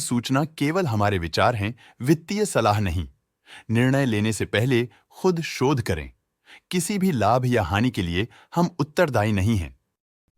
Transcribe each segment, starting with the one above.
सूचना केवल हमारे विचार हैं, वित्तीय सलाह नहीं। निर्णय लेने से पहले खुद शोध करें। किसी भी लाभ या हानि के लिए हम उत्तरदायी नहीं हैं।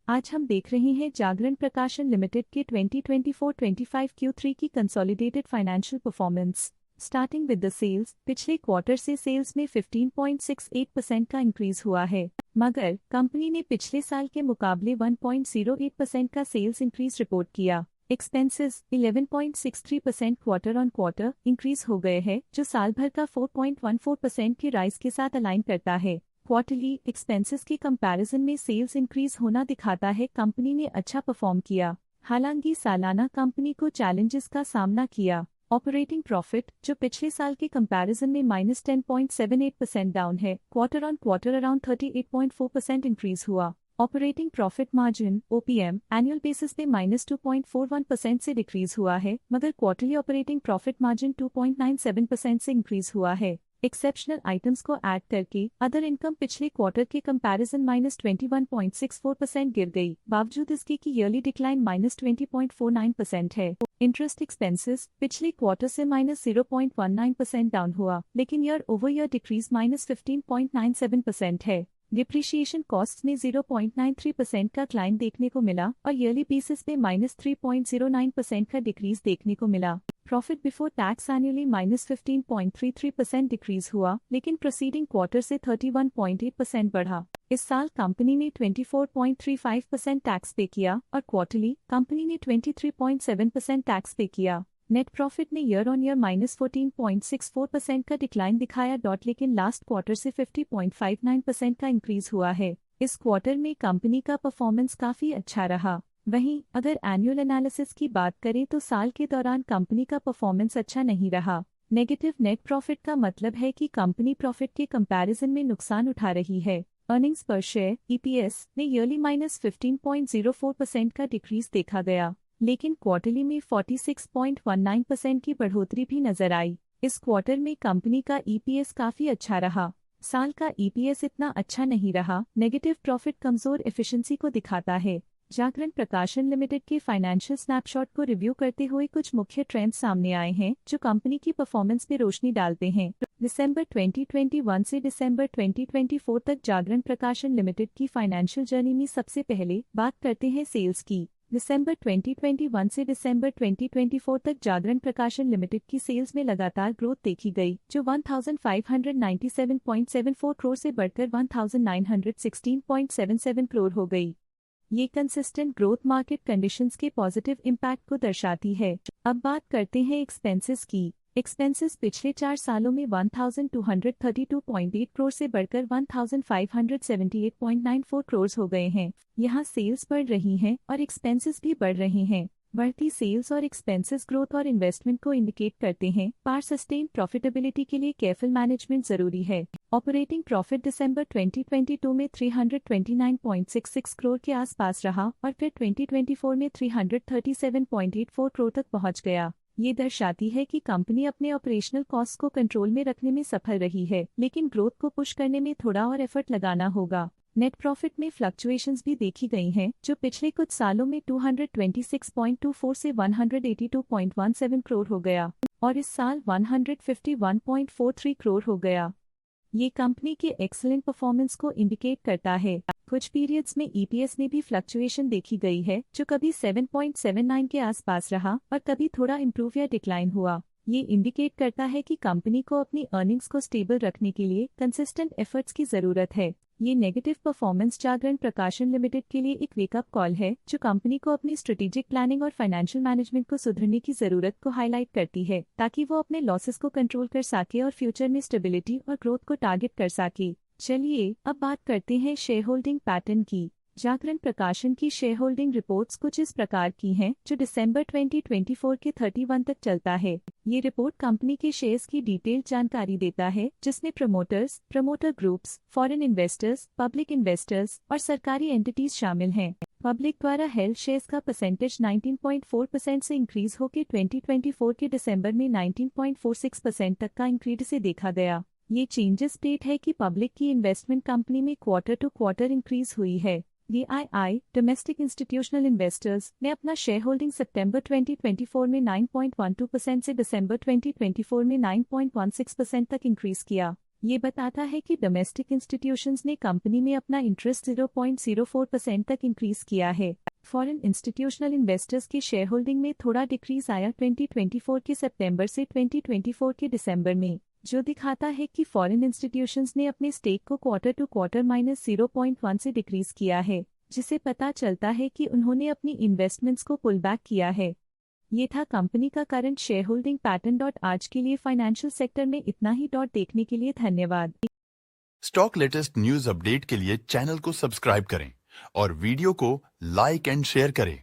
आज हम देख रहे हैं जागरण प्रकाशन लिमिटेड के 2024-25 Q3 की consolidated financial performance. Starting with the sales, पिछले क्वार्टर से सेल्स में 15.68% का इंक्रीज हुआ है, मगर कंपनी ने पिछले साल के मुकाबले 1.08% का सेल्स इंक्रीज रिपोर्ट किया। Expenses 11.63% quarter on quarter increase हो गए हैं, जो साल भर का 4.14% की राइज के साथ अलाइन करता है। क्वार्टरली एक्सपेंसेस के कंपैरिजन में सेल्स इंक्रीज होना दिखाता है कंपनी ने अच्छा परफॉर्म किया। हालांकि सालाना कंपनी को चैलेंजेस का सामना किया। ऑपरेटिंग प्रॉफिट, जो पिछले साल के कंपैरिजन में -10.78% डाउन है, quarter on quarter around 38.4% increase हुआ। Operating profit margin OPM annual basis पे -2.41% से डिक्रीज हुआ है, मगर क्वार्टरली ऑपरेटिंग प्रॉफिट मार्जिन 2.97% से इंक्रीज हुआ है। एक्सेप्शनल आइटम्स को ऐड करके अदर इनकम पिछले क्वार्टर के कंपैरिजन -21.64% गिर गई, बावजूद इसके कि ईयरली डिक्लाइन -20.49% है। इंटरेस्ट एक्सपेंसेस पिछले क्वार्टर से -0.19% डाउन हुआ, लेकिन ईयर ओवर ईयर डिक्रीज -15.97% है। डिप्रिशिएशन कॉस्ट में 0.93% का क्लाइन देखने को मिला और ईयरली बेसिस पे -3.09% का डिक्रीज देखने को मिला। Profit before tax annually -15.33% decrease हुआ, लेकिन प्रोसीडिंग क्वार्टर से 31.8% बढ़ा। इस साल कंपनी ने 24.35% टैक्स पे किया और क्वार्टरली कंपनी ने 23.7% टैक्स पे किया। नेट प्रॉफिट ने ईयर ऑन ईयर -14.64% का डिक्लाइन दिखाया, लेकिन लास्ट क्वार्टर से 50.59% का इंक्रीज हुआ है। इस क्वार्टर में कंपनी का परफॉर्मेंस काफी अच्छा रहा। वहीं अगर एनुअल एनालिसिस की बात करें तो साल के दौरान कंपनी का परफॉर्मेंस अच्छा नहीं रहा। नेगेटिव नेट प्रॉफिट का मतलब है कि कंपनी प्रॉफिट के कंपैरिजन में नुकसान उठा रही है। अर्निंग्स पर शेयर EPS ने ईयरली -15.04% का डिक्रीज देखा गया, लेकिन क्वार्टरली में 46.19% की बढ़ोतरी भी नजर आई। इस क्वार्टर में कंपनी का EPS काफी अच्छा रहा। साल का EPS इतना अच्छा नहीं रहा। नेगेटिव प्रॉफिट कमजोर एफिशिएंसी को दिखाता है। जागरण प्रकाशन लिमिटेड के फाइनेंशियल स्नैपशॉट को रिव्यू करते हुए कुछ मुख्य ट्रेंड्स सामने आए हैं, जो कंपनी की परफॉर्मेंस पे रोशनी डालते हैं। दिसंबर 2021 से दिसंबर 2024 तक जागरण प्रकाशन लिमिटेड की फाइनेंशियल जर्नी में सबसे पहले बात करते हैं सेल्स की। दिसंबर 2021 से दिसंबर 2024 तक जागरण प्रकाशन लिमिटेड की सेल्स में लगातार ग्रोथ देखी गई, जो 1597.74 करोड़ से बढ़कर 1916.77 करोड़ हो गई। ये कंसिस्टेंट ग्रोथ मार्केट कंडीशंस के पॉजिटिव इम्पैक्ट को दर्शाती है। अब बात करते हैं एक्सपेंसेस की। एक्सपेंसेस पिछले 4 सालों में 1232.8 करोड़ से बढ़कर 1578.94 करोड़ हो गए हैं। यहाँ सेल्स बढ़ रही हैं और एक्सपेंसेस भी बढ़ रहे हैं। बढ़ती सेल्स और एक्सपेंसेस ग्रोथ और इन्वेस्टमेंट को इंडिकेट करते हैं, पर सस्टेन प्रॉफिटेबिलिटी के लिए केयरफुल मैनेजमेंट जरूरी है। ऑपरेटिंग प्रॉफिट दिसंबर 2022 में 329.66 करोड़ के आसपास रहा और फिर 2024 में 337.84 करोड़ तक पहुंच गया। ये दर्शाती है कि कंपनी अपने ऑपरेशनल कॉस्ट को कंट्रोल में रखने में सफल रही है, लेकिन ग्रोथ को पुश करने में थोड़ा और एफर्ट लगाना होगा। नेट प्रॉफिट में फ्लक्चुएशंस भी देखी गई हैं, जो पिछले कुछ सालों में 226.24 से 182.17 करोड़ हो गया और इस साल 151.43 करोड़ हो गया। ये कंपनी के एक्सीलेंट परफॉर्मेंस को इंडिकेट करता है। कुछ पीरियड्स में EPS में भी फ्लक्चुएशन देखी गई है, जो कभी 7.79 के आसपास रहा और कभी थोड़ा इम्प्रूव या डिक्लाइन हुआ। ये इंडिकेट करता है कि कंपनी को अपनी अर्निंग्स को स्टेबल रखने के लिए कंसिस्टेंट एफर्ट्स की जरूरत है। ये नेगेटिव परफॉर्मेंस जागरण प्रकाशन लिमिटेड के लिए एक वेकअप कॉल है, जो कंपनी को अपनी स्ट्रेटेजिक प्लानिंग और फाइनेंशियल मैनेजमेंट को सुधरने की जरूरत को हाईलाइट करती है, ताकि वो अपने लॉसेस को कंट्रोल कर सके और फ्यूचर में स्टेबिलिटी और ग्रोथ को टारगेट कर सके। चलिए अब बात करते हैं शेयर होल्डिंग पैटर्न की। जागरण प्रकाशन की शेयर होल्डिंग रिपोर्ट्स कुछ इस प्रकार की हैं, जो दिसंबर 2024 के 31 तक चलता है। ये रिपोर्ट कंपनी के शेयर्स की डिटेल्ड जानकारी देता है, जिसमें promoters, promoter groups, foreign investors, public investors और सरकारी एंटिटीज शामिल हैं। पब्लिक द्वारा हेल्ड शेयर्स का परसेंटेज 19.4% से इंक्रीज होकर 2024 के दिसंबर में 19.46% तक का इंक्रीज से देखा गया। ये चेंजेस स्टेट है कि पब्लिक की इन्वेस्टमेंट कंपनी में क्वार्टर टू क्वार्टर इंक्रीज हुई है। DII डोमेस्टिक इंस्टीट्यूशनल इन्वेस्टर्स ने अपना शेयर होल्डिंग सितंबर 2024 में 9.12% से दिसंबर 2024 में 9.16% तक इंक्रीज किया। ये बताता है कि डोमेस्टिक इंस्टीट्यूशंस ने कंपनी में अपना इंटरेस्ट 0.04% तक इंक्रीज किया है। फॉरेन इंस्टीट्यूशनल इन्वेस्टर्स के शेयर होल्डिंग में थोड़ा डिक्रीज आया 2024 के सितंबर से 2024 के दिसंबर में, जो दिखाता है कि फॉरेन इंस्टीट्यूशंस ने अपने स्टेक को क्वार्टर टू क्वार्टर -0.1 से डिक्रीज किया है, जिसे पता चलता है कि उन्होंने अपनी इन्वेस्टमेंट्स को पुल बैक किया है। ये था कंपनी का करंट शेयर होल्डिंग पैटर्न। आज के लिए फाइनेंशियल सेक्टर में इतना ही। देखने के लिए धन्यवाद। स्टॉक लेटेस्ट न्यूज अपडेट के लिए चैनल को सब्सक्राइब करें और वीडियो को लाइक एंड शेयर करें।